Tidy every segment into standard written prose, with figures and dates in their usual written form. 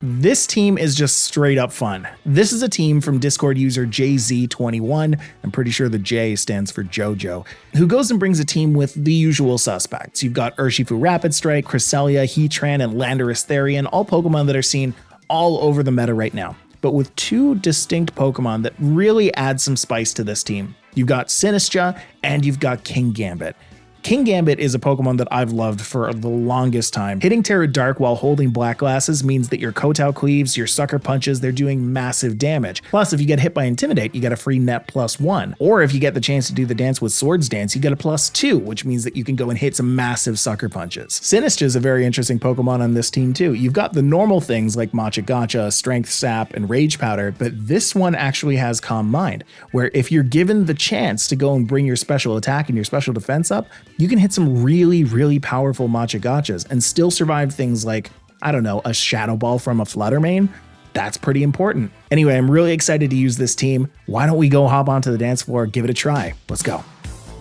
This team is just straight up fun. This is a team from Discord user JZ21, I'm pretty sure the J stands for JoJo, who goes and brings a team with the usual suspects. You've got Urshifu Rapid Strike, Cresselia, Heatran, and Landorus Therian, all Pokemon that are seen all over the meta right now, but with two distinct Pokemon that really add some spice to this team. You've got Sinistcha and you've got Kingambit. Kingambit is a Pokemon that I've loved for the longest time. Hitting Terra Dark while holding Black Glasses means that your Kotao Cleaves, your Sucker Punches, they're doing massive damage. Plus, if you get hit by Intimidate, you get a free net +1. Or if you get the chance to do the dance with Swords Dance, you get a +2, which means that you can go and hit some massive Sucker Punches. Sinistcha is a very interesting Pokemon on this team too. You've got the normal things like Macha Gotcha, Strength Sap, and Rage Powder, but this one actually has Calm Mind, where if you're given the chance to go and bring your special attack and your special defense up, you can hit some really, really powerful Macha Gotchas and still survive things like, I don't know, a Shadow Ball from a Fluttermane. That's pretty important. Anyway, I'm really excited to use this team. Why don't we go hop onto the dance floor, give it a try. Let's go. All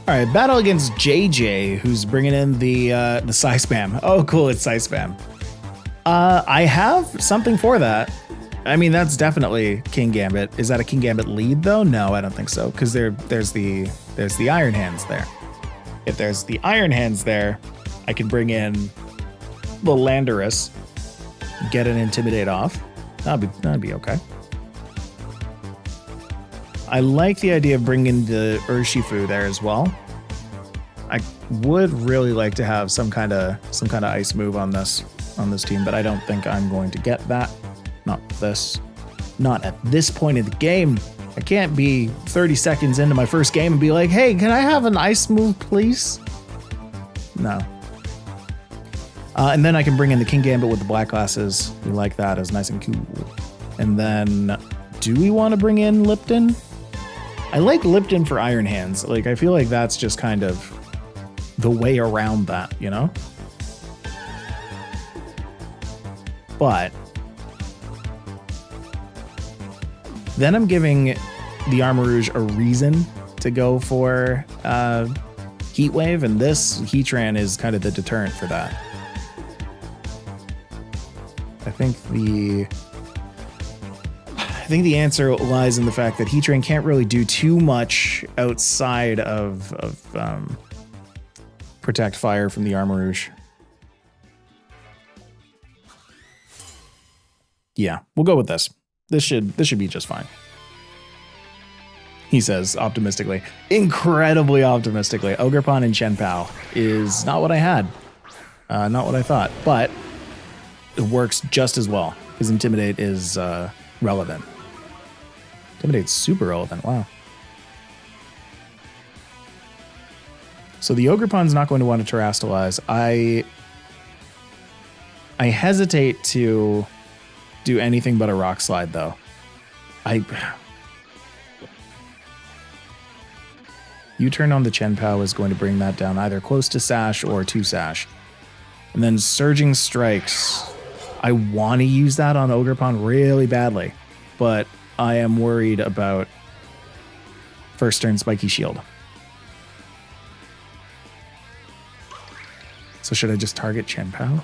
right, battle against JJ, who's bringing in the Psy-Spam. Oh, cool, it's Psy-Spam. I have something for that. I mean, that's definitely Kingambit. Is that a Kingambit lead though? No, I don't think so, because there's the Iron Hands there. If there's the Iron Hands there, I can bring in the Landorus, get an Intimidate off. That'd be okay. I like the idea of bringing the Urshifu there as well. I would really like to have some kind of ice move on this team, but I don't think I'm going to get that. Not at this point in the game. I can't be 30 seconds into my first game and be like, hey, can I have an ice move, please? No. And then I can bring in the Kingambit with the Black Glasses. We like that as nice and cool. And then, do we want to bring in Lipton? I like Lipton for Iron Hands. Like, I feel like that's just kind of the way around that, you know? But then I'm giving the Armarouge a reason to go for Heat Wave, and this Heatran is kind of the deterrent for that. I think the answer lies in the fact that Heatran can't really do too much outside of Protect Fire from the Armarouge. Yeah, we'll go with this. This should be just fine. He says optimistically, incredibly optimistically. Ogerpon and Chien-Pao is not what I had, not what I thought, but it works just as well because Intimidate is relevant. Intimidate's super relevant. Wow. So the Ogerpon's not going to want to Terrastalize. I hesitate to do anything but a Rock Slide though. U-turn on the Chien-Pao is going to bring that down either close to Sash or to Sash. And then Surging Strikes. I want to use that on Ogerpon really badly, but I am worried about first turn Spiky Shield. So should I just target Chien-Pao?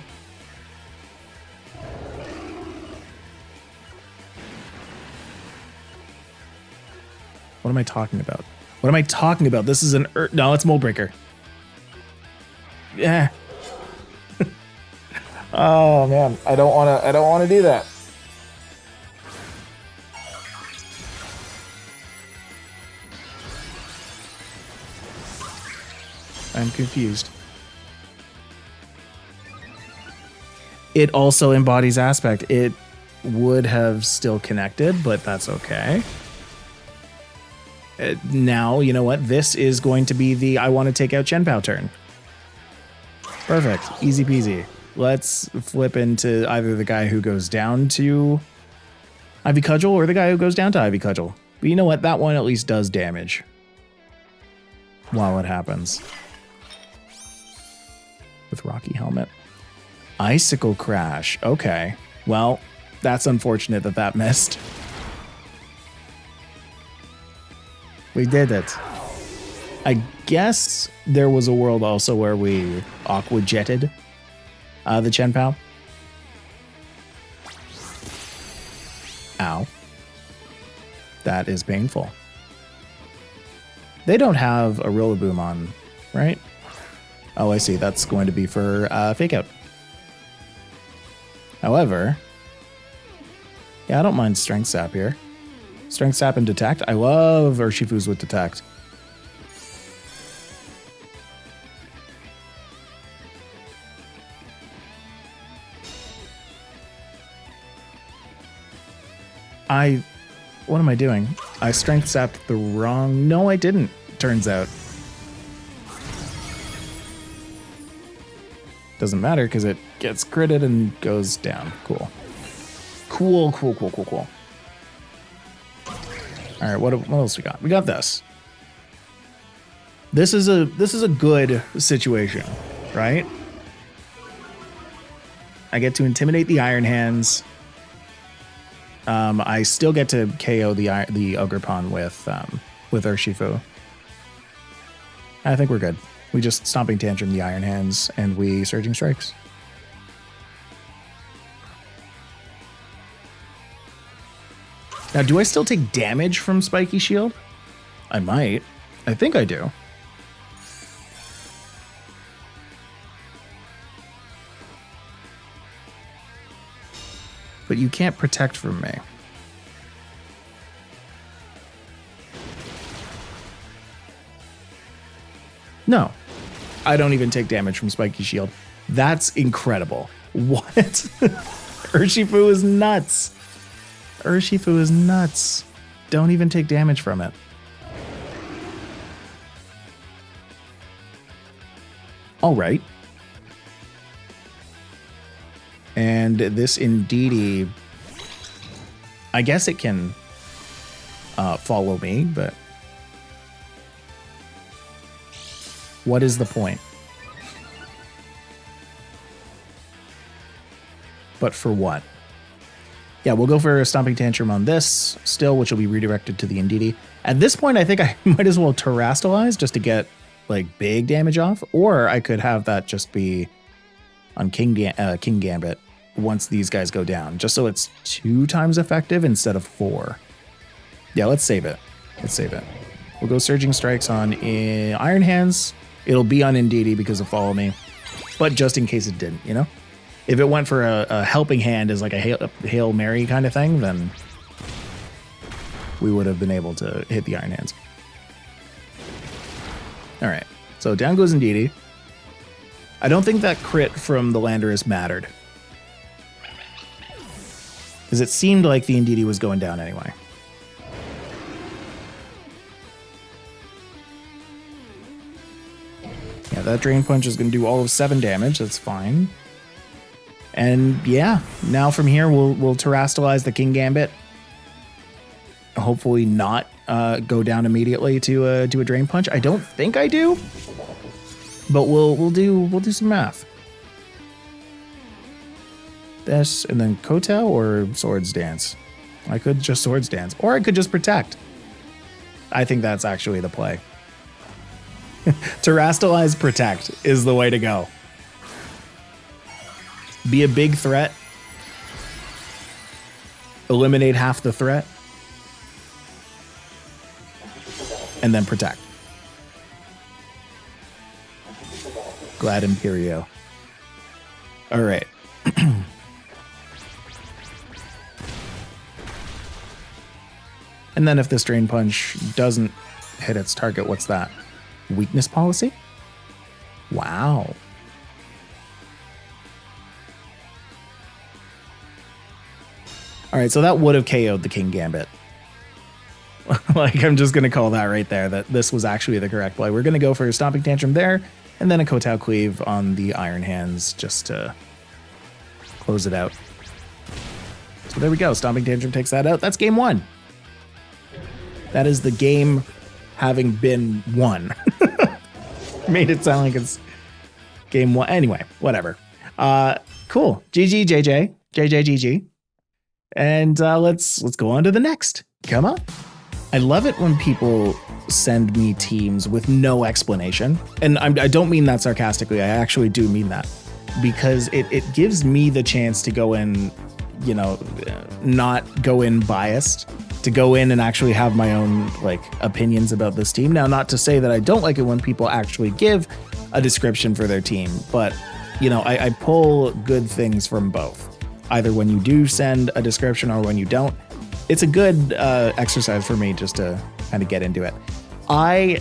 What am I talking about? What am I talking about? This is no, it's Mold Breaker. Yeah. Oh man, I don't want to do that. I'm confused. It also embodies Aspect. It would have still connected, but that's okay. Now, you know what? This is going to be the I want to take out Chien-Pao turn. Perfect. Easy peasy. Let's flip into either the guy who goes down to Ivy Cudgel or the guy who goes down to Ivy Cudgel. But you know what? That one at least does damage while it happens. With Rocky Helmet. Icicle Crash. Okay. Well, that's unfortunate that missed. We did it. I guess there was a world also where we Aqua Jetted the Chien-Pao. Ow. That is painful. They don't have a Rillaboom on, right? Oh, I see. That's going to be for Fake Out. However, yeah, I don't mind Strength Sap here. Strength Sap and Detect. I love Urshifus with Detect. What am I doing? I Strength Sapped the wrong... No, I didn't, turns out. Doesn't matter because it gets critted and goes down. Cool. Cool. All right, what else we got? We got this. This is a good situation, right? I get to intimidate the Iron Hands. I still get to KO the Ogerpon with Urshifu. I think we're good. We just Stomping Tantrum the Iron Hands and we Surging Strikes. Now, do I still take damage from Spiky Shield? I might. I think I do. But you can't protect from me. No. I don't even take damage from Spiky Shield. That's incredible. What? Urshifu is nuts. Urshifu is nuts. Don't even take damage from it. All right. And this Indeedee, I guess it can follow me, but what is the point? But for what? Yeah, we'll go for a Stomping Tantrum on this still, which will be redirected to the Indeedee. At this point, I think I might as well Terrastalize just to get like big damage off, or I could have that just be on King Gambit once these guys go down, just so it's 2 times effective instead of 4. Yeah, let's save it. We'll go Surging Strikes on Iron Hands. It'll be on Indeedee because of Follow Me, but just in case it didn't, you know? If it went for a Helping Hand as like a Hail Mary kind of thing, then we would have been able to hit the Iron Hands. All right, so down goes Indeedee. I don't think that crit from the Landorus mattered, because it seemed like the Indeedee was going down anyway. Yeah, that Drain Punch is going to do all of 7 damage. That's fine. And yeah, now from here we'll Terrastalize the King-Gambit. Hopefully not go down immediately to a Drain Punch. I don't think I do, but we'll do some math. This and then Kotao or Swords Dance. I could just Swords Dance, or I could just Protect. I think that's actually the play. Terrastalize, Protect is the way to go. Be a big threat. Eliminate half the threat. And then Protect. Glad Imperio. All right. And then if this Drain Punch doesn't hit its target, what's that? Weakness policy? Wow. All right, so that would have KO'd the King Gambit. Like, I'm just going to call that right there, that this was actually the correct play. We're going to go for a Stomping Tantrum there, and then a Kotao Cleave on the Iron Hands just to close it out. So there we go. Stomping Tantrum takes that out. That's game 1. That is the game having been won. Made it sound like it's game 1. Anyway, whatever. Cool. GG, JJ. GG. And let's go on to the next. Come on. I love it when people send me teams with no explanation. And I don't mean that sarcastically. I actually do mean that. Because it gives me the chance to go and you know, not go in biased, to go in and actually have my own like opinions about this team. Now, not to say that I don't like it when people actually give a description for their team, but you know, I pull good things from both. Either when you do send a description or when you don't. It's a good exercise for me just to kind of get into it. I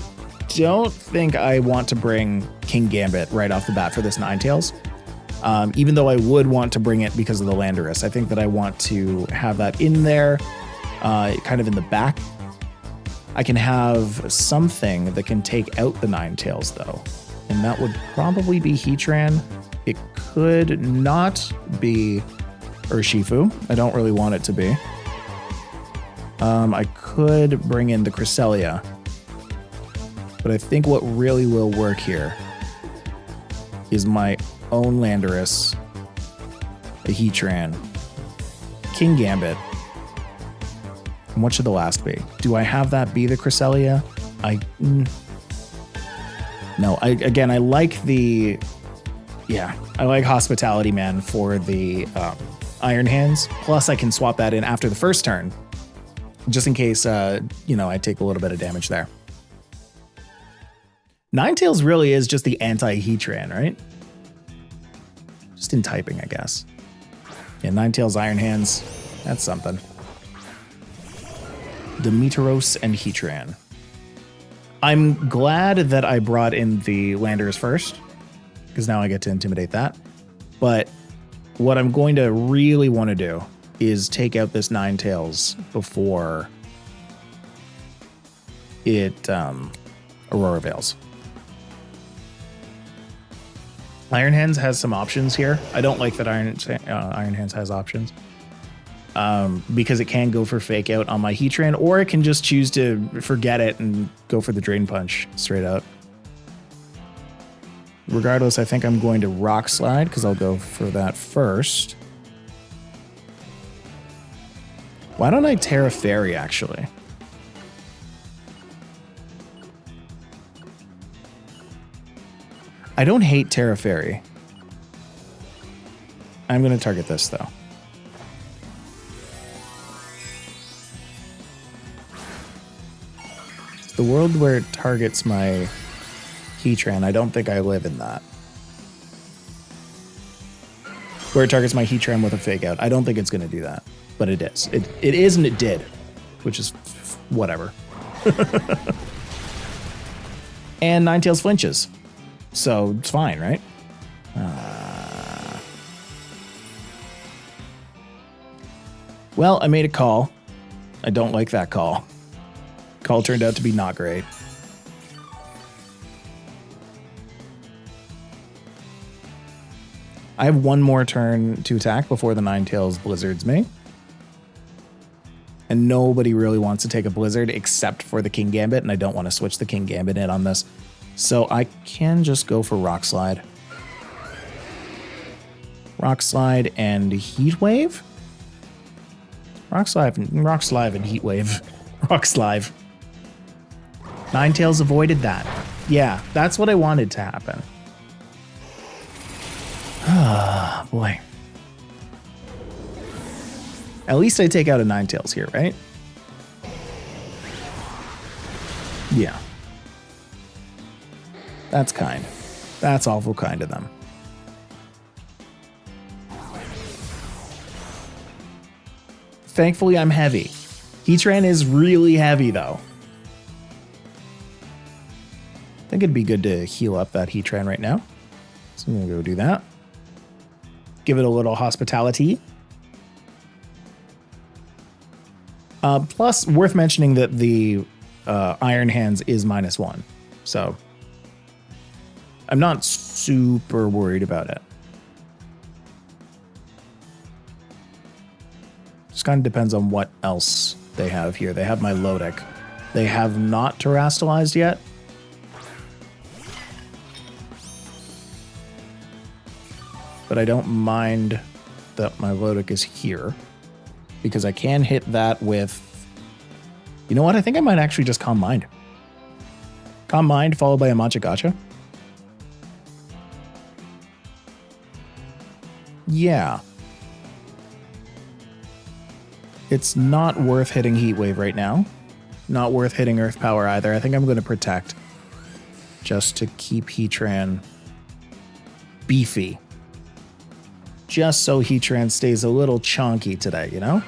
don't think I want to bring King Gambit right off the bat for this Ninetales. Even though I would want to bring it because of the Landorus. I think that I want to have that in there, kind of in the back. I can have something that can take out the Ninetales though. And that would probably be Heatran. It could not be Urshifu. I don't really want it to be. I could bring in the Cresselia. But I think what really will work here is my own Landorus, a Heatran, King Gambit. And what should the last be? Do I have that be the Cresselia? No, I like the, I like Hospitality Man for the Iron Hands. Plus I can swap that in after the first turn, just in case, you know, I take a little bit of damage there. Ninetales really is just the anti-Heatran, right? Just in typing, I guess. Yeah, Ninetales, Iron Hands, that's something. Demeteros and Heatran. I'm glad that I brought in the Landorus first, because now I get to intimidate that. But what I'm going to really want to do is take out this Ninetales before it Aurora Veils. Iron Hands has some options here. I don't like that Iron Hands has options. Because it can go for Fake Out on my Heatran, or it can just choose to forget it and go for the Drain Punch straight out. Regardless, I think I'm going to Rock Slide because I'll go for that first. Why don't I Terra Fairy, actually? I don't hate Terra Fairy. I'm going to target this, though. It's the world where it targets my Heatran. I don't think I live in that. Where it targets my Heatran with a Fake Out. I don't think it's going to do that. But it is. It is and it did. Which is whatever. And Ninetales flinches. So it's fine, right? Well, I made a call. I don't like that call. Call turned out to be not great. I have one more turn to attack before the Ninetales blizzards me. And nobody really wants to take a blizzard except for the King Gambit, and I don't want to switch the King Gambit in on this. So I can just go for Rock Slide. Rock Slide and Heat Wave? Rock Slide and Heat Wave. Rock Slide. Ninetales avoided that. Yeah, that's what I wanted to happen. Ah, boy. At least I take out a Ninetales here, right? Yeah. That's kind. That's awful kind of them. Thankfully, I'm heavy. Heatran is really heavy, though. I think it'd be good to heal up that Heatran right now. So I'm going to go do that. Give it a little hospitality. Plus, worth mentioning that the Iron Hands is -1. So I'm not super worried about it. Just kind of depends on what else they have here. They have my Lodic. They have not terastallized yet. But I don't mind that my Lodic is here, because I can hit that with... You know what? I think I might actually just Calm Mind. Calm Mind followed by a Machagacha. Yeah. It's not worth hitting Heat Wave right now. Not worth hitting Earth Power either. I think I'm going to Protect just to keep Heatran beefy. Just so Heatran stays a little chonky today, you know?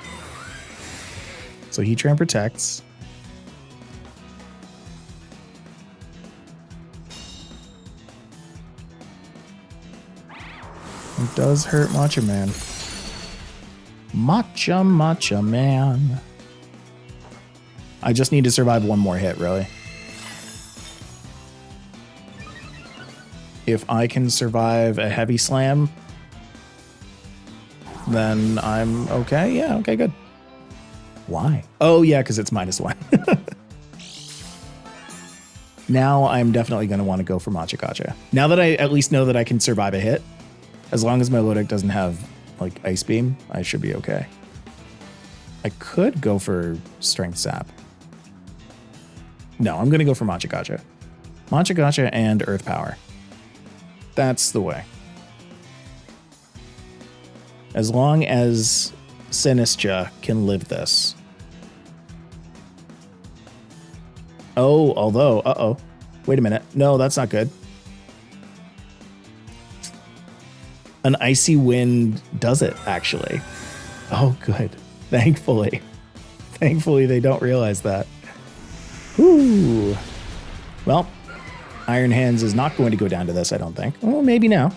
So Heatran protects. It does hurt Matcha Man. Matcha Man. I just need to survive one more hit, really. If I can survive a heavy slam, then I'm okay. Yeah, okay, good. Why? Oh, yeah, because it's -1. Now I'm definitely going to want to go for Matcha Gotcha. Now that I at least know that I can survive a hit, as long as my low deck doesn't have, like, Ice Beam, I should be okay. I could go for Strength Sap. No, I'm going to go for Matcha Gotcha. Matcha Gotcha and Earth Power. That's the way. As long as Sinistcha can live this. Oh, although, uh-oh. Wait a minute. No, that's not good. An Icy Wind does it, actually. Oh, good. Thankfully. Thankfully, they don't realize that. Whew. Well, Iron Hands is not going to go down to this, I don't think. Well, maybe now.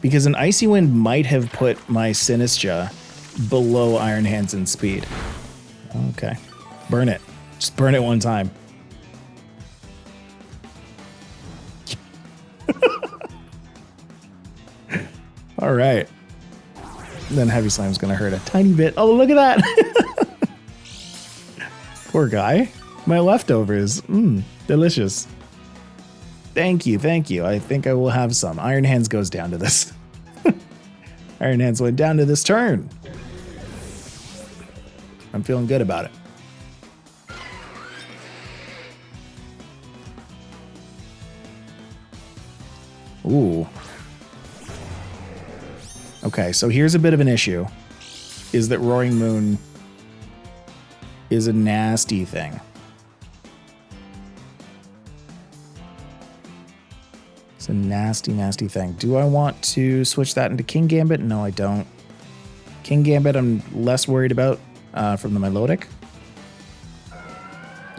Because an Icy Wind might have put my Sinistcha below Iron Hands in speed. Okay. Burn it. Just burn it one time. All right. Then Heavy Slam's going to hurt a tiny bit. Oh, look at that. Poor guy. My leftovers. Delicious. Thank you, thank you. I think I will have some. Iron Hands goes down to this. Iron Hands went down to this turn. I'm feeling good about it. Ooh. Okay, so here's a bit of an issue. Is that Roaring Moon is a nasty thing. It's a nasty, nasty thing. Do I want to switch that into Kingambit? No, I don't. Kingambit I'm less worried about from the Milotic.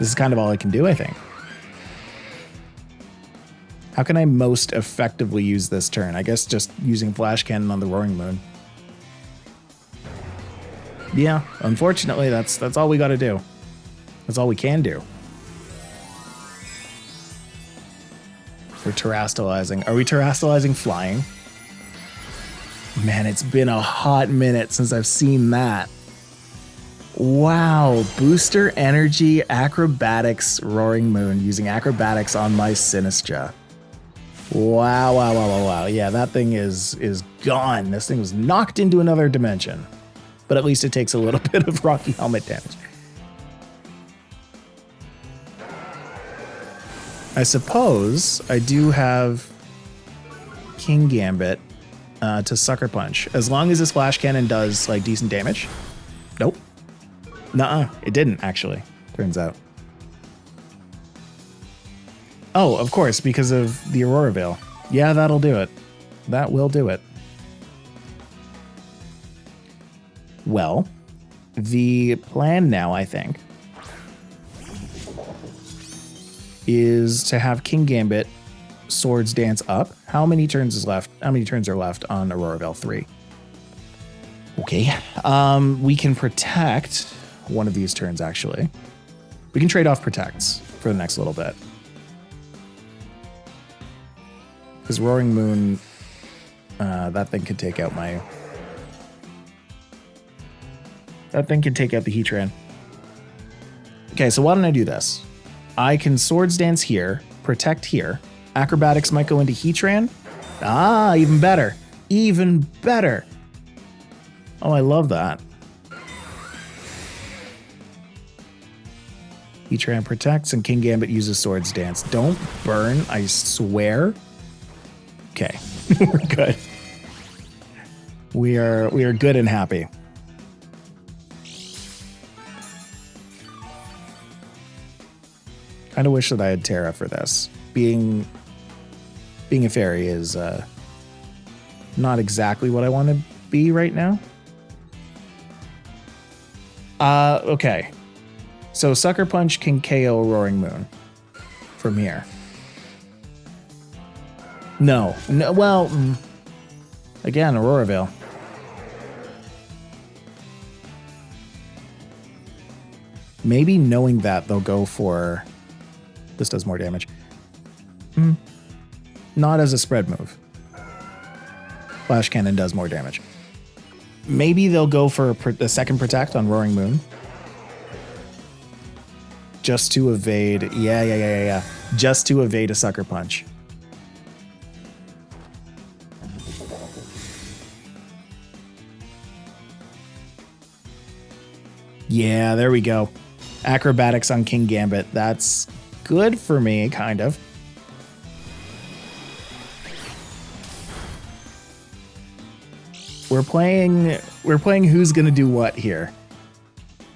This is kind of all I can do, I think. How can I most effectively use this turn? I guess just using Flash Cannon on the Roaring Moon. Yeah, unfortunately, that's all we got to do. That's all we can do. We're terastallizing. Are we terastallizing flying? Man, it's been a hot minute since I've seen that. Wow, Booster Energy Acrobatics Roaring Moon using Acrobatics on my Sinistcha. Wow, wow, wow, wow, wow. Yeah, that thing is gone. This thing was knocked into another dimension. But at least it takes a little bit of Rocky Helmet damage. I suppose I do have Kingambit to Sucker Punch. As long as this Flash Cannon does, like, decent damage. Nope. Nuh-uh. It didn't, actually. Turns out. Oh, of course, because of the Aurora Veil. Yeah, that'll do it. That will do it. Well, the plan now, I think, is to have Kingambit Swords Dance up. How many turns is left? How many turns are left on Aurora Veil 3? Okay. We can protect one of these turns, actually. We can trade off protects for the next little bit. Because Roaring Moon, that thing could take out my... That thing can take out the Heatran. Okay, so why don't I do this? I can Swords Dance here, protect here. Acrobatics might go into Heatran. Ah, even better. Even better. Oh, I love that. Heatran protects and Kingambit uses Swords Dance. Don't burn, I swear. Okay, we're good. We are good and happy. Kind of wish that I had Terra for this. Being a fairy is not exactly what I want to be right now. Okay. So Sucker Punch can KO Roaring Moon from here. No, well, again, Aurora Veil. Maybe knowing that they'll go for... This does more damage. Not as a spread move. Flash Cannon does more damage. Maybe they'll go for a second Protect on Roaring Moon. Just to evade... Yeah. Just to evade a Sucker Punch. Yeah, there we go. Acrobatics on King Gambit. That's good for me, kind of. We're playing who's gonna do what here.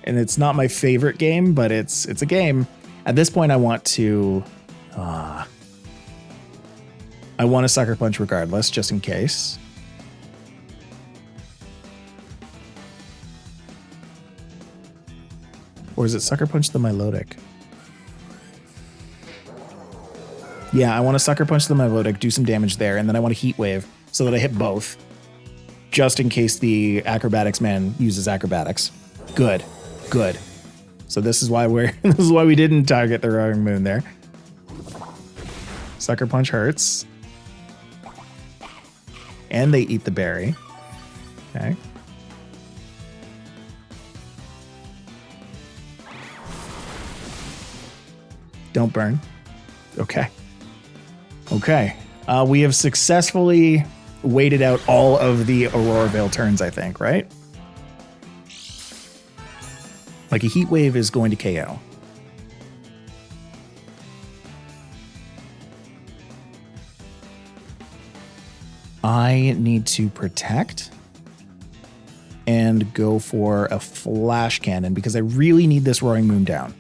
And it's not my favorite game, but it's a game. At this point I want to I want a Sucker Punch regardless, just in case. Or is it Sucker Punch the Milotic? Yeah, I want to Sucker Punch the Milotic, do some damage there, and then I want a Heat Wave so that I hit both. Just in case the Acrobatics man uses Acrobatics. Good. So this is why we didn't target the Roaring Moon there. Sucker Punch hurts. And they eat the berry. Okay. Don't burn. Okay. We have successfully waited out all of the Aurora Veil turns, I think, right? Like a Heat Wave is going to KO. I need to Protect and go for a Flash Cannon because I really need this Roaring Moon down.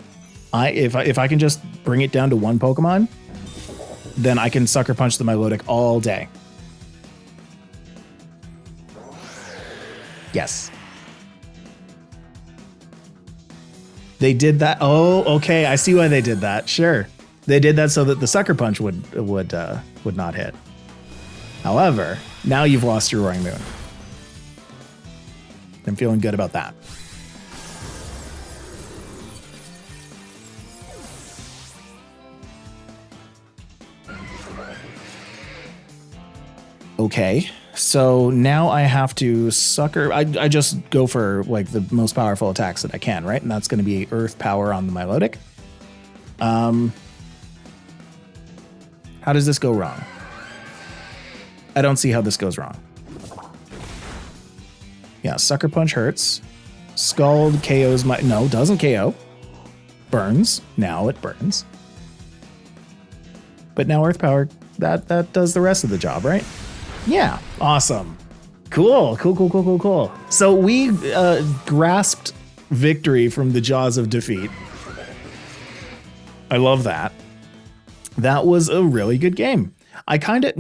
If I can just bring it down to one Pokemon, then I can Sucker Punch the Milotic all day. Yes. They did that. Oh, okay. I see why they did that. Sure. They did that so that the Sucker Punch would not hit. However, now you've lost your Roaring Moon. I'm feeling good about that. Okay, so now I have to Sucker... I just go for like the most powerful attacks that I can, right? And that's going to be Earth Power on the Milotic. How does this go wrong? I don't see how this goes wrong. Yeah, Sucker Punch hurts. Scald KOs my... No, doesn't KO. Burns. Now it burns. But now Earth Power, that does the rest of the job, right? Yeah, awesome. Cool. So we grasped victory from the jaws of defeat. I love that. That was a really good game.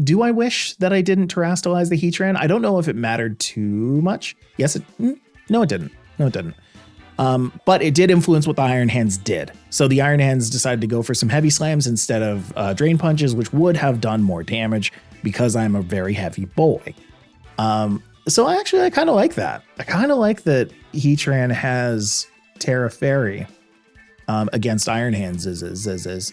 Do I wish that I didn't terrestrialize the Heatran? I don't know if it mattered too much. No, it didn't. But it did influence what the Iron Hands did. So the Iron Hands decided to go for some heavy slams instead of Drain Punches, which would have done more damage because I'm a very heavy boy. So I kind of like that. I kind of like that Heatran has Terra Fairy against Iron Hands is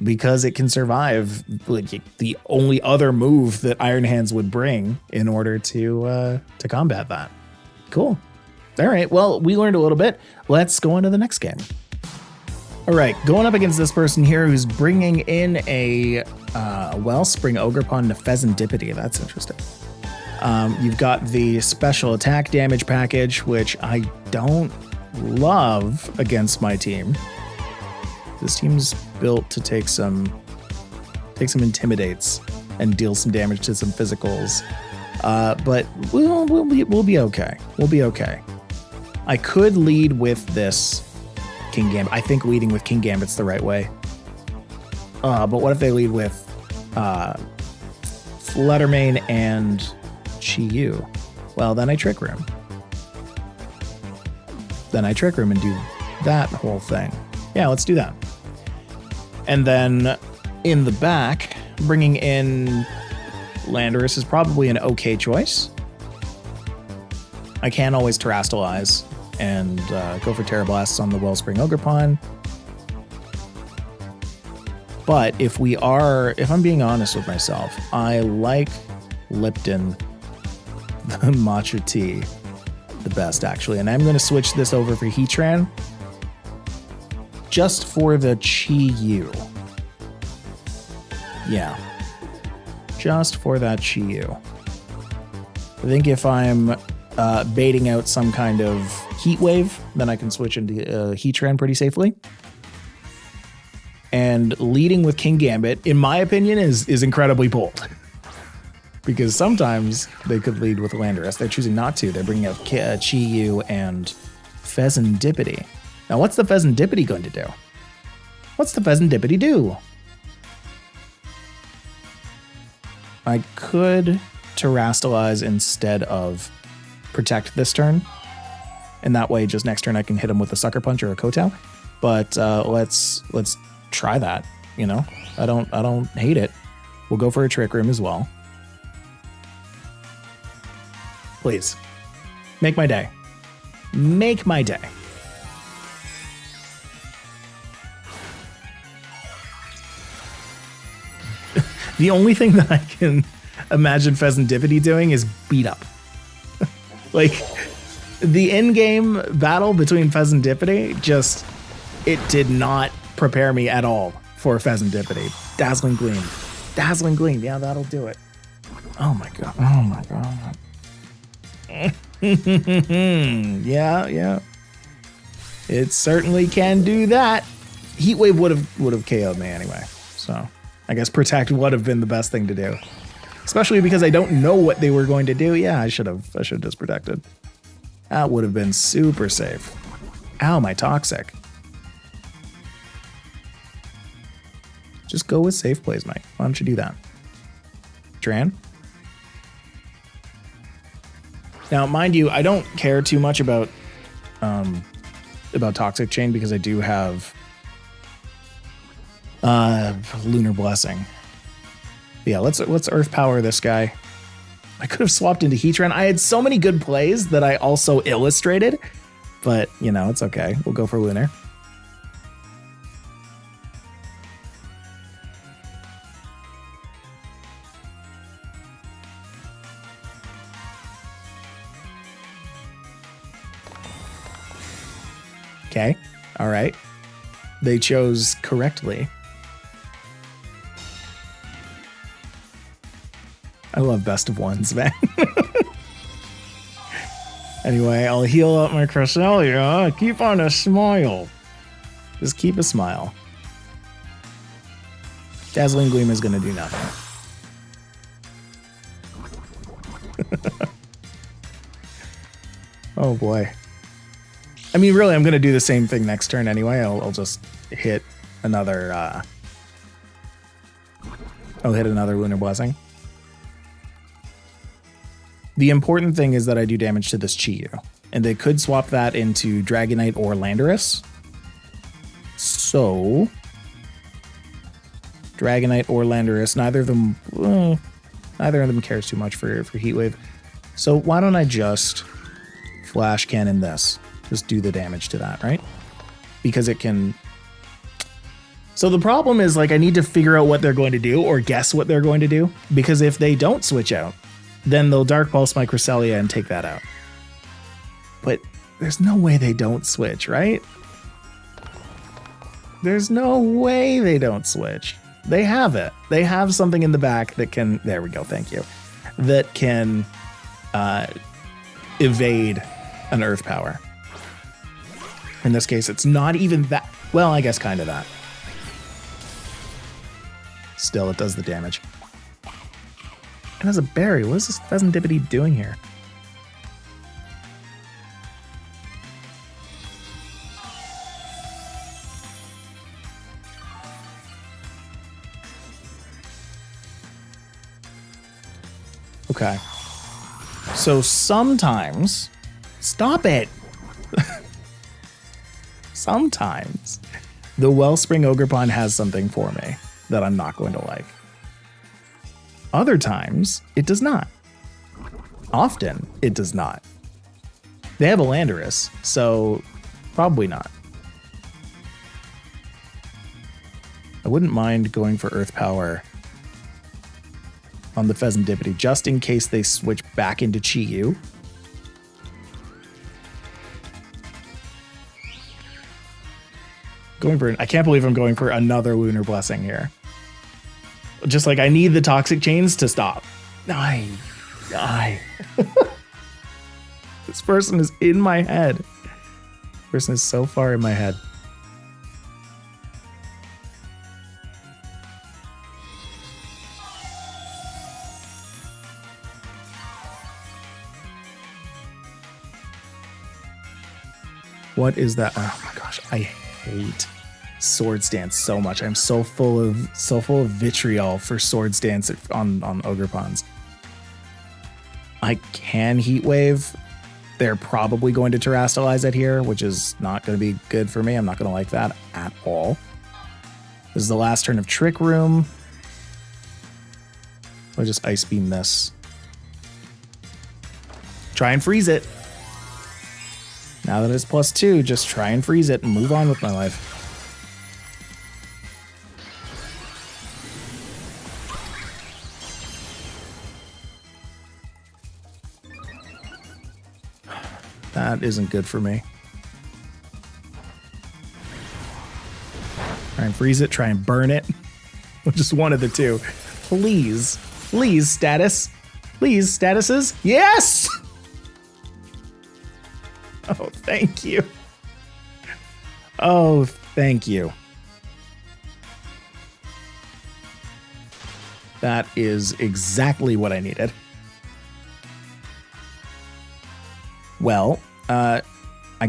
because it can survive like the only other move that Iron Hands would bring in order to combat that. Cool. All right, well, we learned a little bit. Let's go on to the next game. All right, going up against this person here who's bringing in a Wellspring Ogerpon Pheasantipity. That's interesting. You've got the special attack damage package, which I don't love against my team. This team's built to take some intimidates and deal some damage to some physicals. But we'll be okay. We'll be okay. I could lead with this King Gambit. I think leading with King Gambit's the right way. But what if they lead with Fluttermane and Chi-Yu? Well, then I Trick Room. Then I Trick Room and do that whole thing. Yeah, let's do that. And then in the back, bringing in Landorus is probably an okay choice. I can always Terrastalize and go for Terra Blasts on the Wellspring Ogerpon. But if I'm being honest with myself, I like Lipton, the Matcha Tea, the best actually. And I'm going to switch this over for Heatran just for the Chi-Yu. Yeah. Just for that Chi-Yu. I think if I'm baiting out some kind of Heat Wave, then I can switch into Heatran pretty safely. And leading with King Gambit, in my opinion, is incredibly bold. Because sometimes they could lead with Landorus. They're choosing not to. They're bringing out Chi-Yu and Pheasantipity. Now, what's the Pheasantipity going to do? What's the Pheasantipity do? I could Terrastalize instead of Protect this turn. And that way, just next turn, I can hit him with a Sucker Punch or a Kotao. But let's try that. You know, I don't hate it. We'll go for a Trick Room as well. Please, make my day. Make my day. The only thing that I can imagine Pheasantipity doing is beat up. Like, the in-game battle between Pheasantipity it did not prepare me at all for Pheasantipity. Dazzling Gleam. Dazzling Gleam. Yeah, that'll do it. Oh my god. Oh my god. Yeah. It certainly can do that. Heat Wave would have KO'd me anyway. So I guess Protect would have been the best thing to do. Especially because I don't know what they were going to do. Yeah, I should have just protected. That would have been super safe. Ow, my Toxic. Just go with safe plays, Mike. Why don't you do that? Dran? Now, mind you, I don't care too much about Toxic Chain because I do have Lunar Blessing. Yeah, let's Earth Power this guy. I could have swapped into Heatran. I had so many good plays that I also illustrated, but you know, it's okay. We'll go for Lunar. Okay, all right. They chose correctly. I love best of ones, man. Anyway, I'll heal up my Cresselia. Keep on a smile. Just keep a smile. Dazzling Gleam is going to do nothing. Oh boy. I mean, really, I'm going to do the same thing next turn anyway. I'll just hit another... I'll hit another Lunar Blessing. The important thing is that I do damage to this Chi-Yu. And they could swap that into Dragonite or Landorus. So... Dragonite or Landorus, neither of them cares too much for Heat Wave. So why don't I just Flash Cannon this? Just do the damage to that, right? Because it can... So the problem is, like, I need to figure out what they're going to do or guess what they're going to do. Because if they don't switch out, then they'll Dark Pulse my Cresselia and take that out. But there's no way they don't switch, right? There's no way they don't switch. They have it. They have something in the back that can... There we go, thank you. That can evade an Earth Power. In this case, it's not even that... Well, I guess kind of that. Still, it does the damage. It has a berry. What is this Pheasant Dippity doing here? Okay. So sometimes, stop it. Sometimes the Wellspring Ogerpon has something for me that I'm not going to like. Other times, it does not. Often, it does not. They have a Landorus, so probably not. I wouldn't mind going for Earth Power on the Pheasant Dippity, just in case they switch back into Chi-Yu. I can't believe I'm going for another Lunar Blessing here. Just like I need the Toxic Chains to stop. Die. This person is in my head. This person is so far in my head. What is that? Oh my gosh, I hate Swords Dance so much. I'm so full of vitriol for Swords Dance on Ogerpons. I can Heat Wave. They're probably going to Terrastalize it here, which is not going to be good for me. I'm not going to like that at all. This is the last turn of Trick Room. I'll just Ice Beam this. Try and freeze it. Now that it's +2, just try and freeze it and move on with my life. That isn't good for me. Try and freeze it, try and burn it. Just one of the two. Please, please, status. Please, statuses. Yes! Oh, thank you. Oh, thank you. That is exactly what I needed. Well, I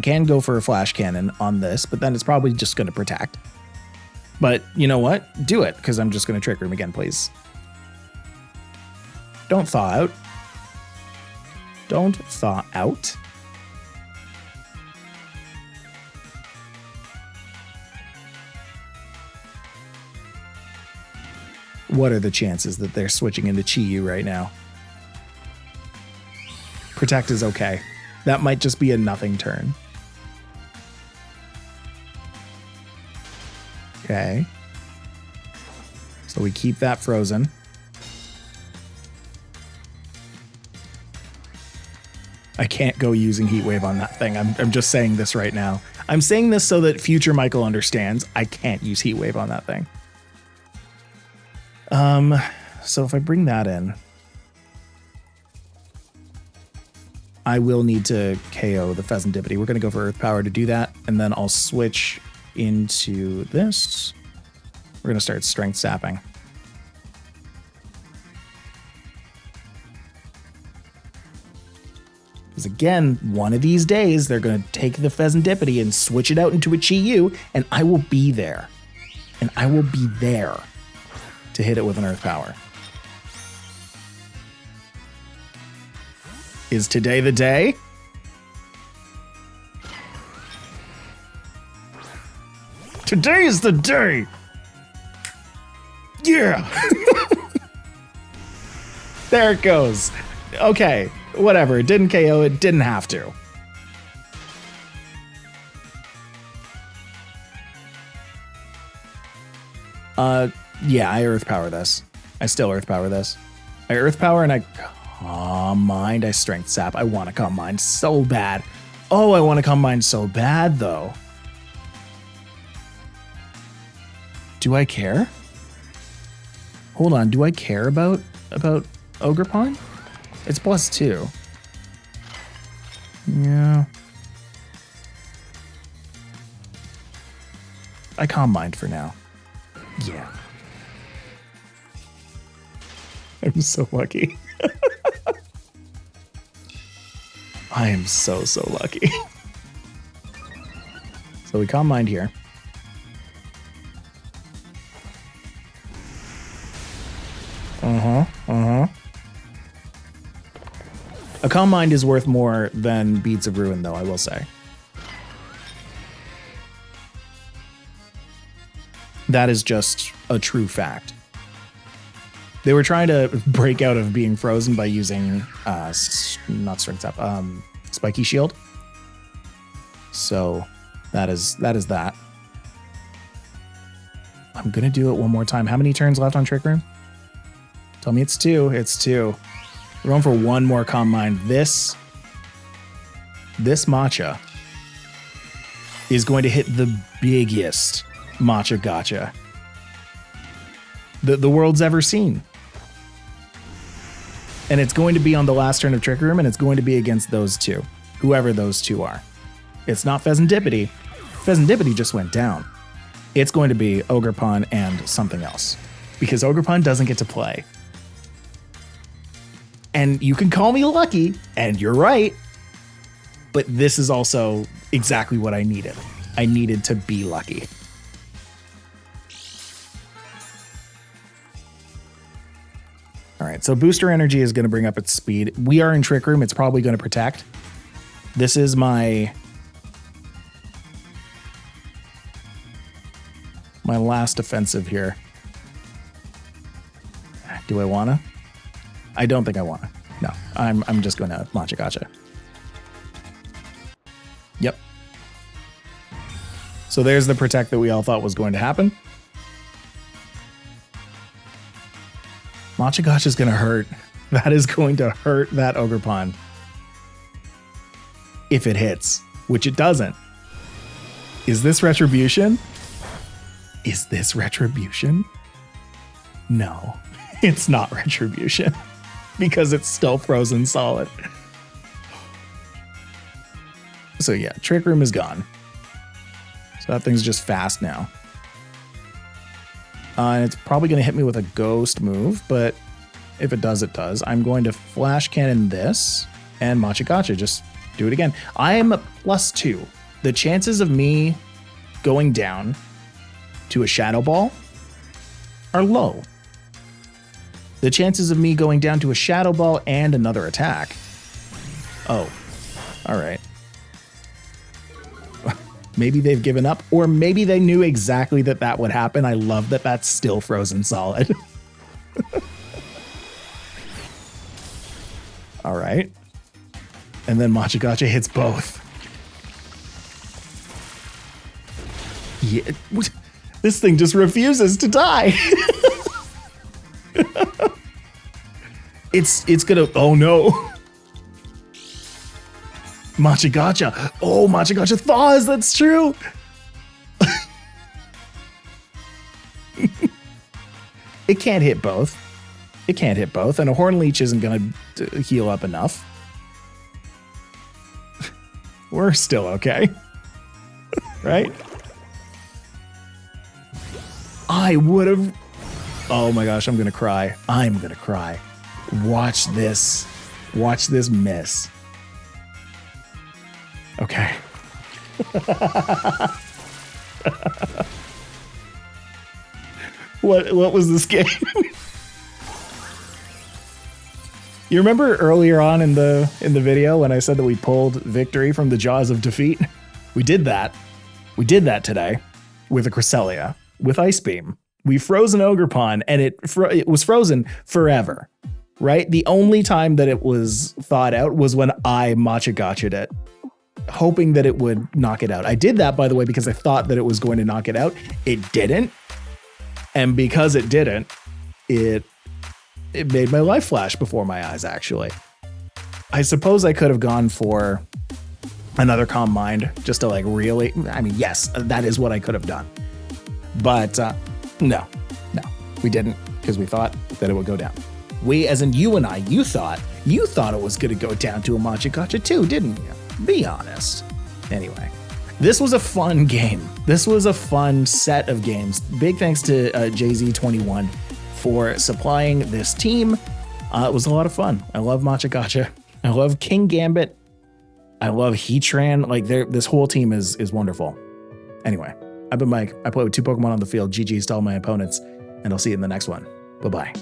can go for a Flash Cannon on this, but then it's probably just going to protect. But you know what? Do it, because I'm just going to Trick Room again, please. Don't thaw out. Don't thaw out. What are the chances that they're switching into Chi-Yu right now? Protect is okay. That might just be a nothing turn. Okay. So we keep that frozen. I can't go using Heat Wave on that thing. I'm just saying this right now. I'm saying this so that future Michael understands I can't use Heat Wave on that thing. So if I bring that in, I will need to KO the Pheasant Dippity. We're going to go for Earth Power to do that, and then I'll switch into this. We're going to start Strength Sapping. Because again, one of these days, they're going to take the Pheasant Dippity and switch it out into a Chi-Yu, and I will be there. And I will be there to hit it with an Earth Power. Is today the day? Today is the day! Yeah! There it goes. Okay, whatever. It didn't KO, it didn't have to. Yeah, I Earth Power this. I still Earth Power this. I Earth Power and I Calm Mind. I Strength Sap. I want to Calm Mind so bad. Oh, I want to Calm Mind so bad, though. Do I care? Hold on. Do I care about Ogerpon? It's +2. Yeah. I Calm Mind for now. Yeah. I'm so lucky. I am so lucky. So we Calm Mind here. A Calm Mind is worth more than Beads of Ruin, though, I will say. That is just a true fact. They were trying to break out of being frozen by using, not Strength Tap, Spiky Shield. So that is that. I'm gonna do it one more time. How many turns left on Trick Room? Tell me it's 2. It's 2. We're going for one more Calm Mind. This matcha is going to hit the biggest matcha gotcha the world's ever seen. And it's going to be on the last turn of Trick Room, and it's going to be against those two, whoever those two are. It's not Pheasantipity. Pheasantipity just went down. It's going to be Ogerpon and something else, because Ogerpon doesn't get to play. And you can call me lucky, and you're right, but this is also exactly what I needed. I needed to be lucky. All right, so Booster Energy is going to bring up its speed. We are in Trick Room. It's probably going to protect. This is my last offensive here. Do I want to? I don't think I want to. No, I'm just going to Matcha Gotcha. Yep. So there's the protect that we all thought was going to happen. Matcha Gotcha is going to hurt. That is going to hurt that Ogerpon. If it hits, which it doesn't. Is this Retribution? Is this Retribution? No, it's not Retribution because it's still frozen solid. So yeah, Trick Room is gone. So that thing's just fast now. And it's probably going to hit me with a ghost move, but if it does, it does. I'm going to Flash Cannon this and Matcha Gotcha. Just do it again. I am +2. The chances of me going down to a Shadow Ball are low. The chances of me going down to a Shadow Ball and another attack. Oh, all right. Maybe they've given up, or maybe they knew exactly that would happen. I love that that's still frozen solid. All right. And then Matcha Gotcha hits both. Yeah, this thing just refuses to die. It's gonna, oh no. Matcha Gotcha. Oh, Matcha Gotcha thaws. That's true. It can't hit both. It can't hit both. And a Horn Leech isn't going to heal up enough. We're still okay. Right? I would have. Oh my gosh, I'm going to cry. I'm going to cry. Watch this. Watch this miss. Okay. What was this game? You remember earlier on in the video when I said that we pulled victory from the jaws of defeat? We did that. We did that today with a Cresselia, with Ice Beam. We froze an Ogerpon, and it was frozen forever, right? The only time that it was thawed out was when I Matcha Gotcha'd it, hoping that it would knock it out. I did that, by the way, because I thought that it was going to knock it out. It didn't. And because it didn't, it made my life flash before my eyes, actually. I suppose I could have gone for another Calm Mind just to like really, I mean, yes, that is what I could have done. But no, we didn't, because we thought that it would go down. We, as in you and I, you thought it was going to go down to a Matcha Gotcha too, didn't you? Be honest. Anyway, this was a fun game. This was a fun set of games. Big thanks to JZ21 for supplying this team. It was a lot of fun. I love Matcha Gotcha. I love King Gambit. I love Heatran. Like this whole team is wonderful. Anyway, I've been Mike. I play with 2 Pokemon on the field. GG's to all my opponents, and I'll see you in the next one. Bye-bye.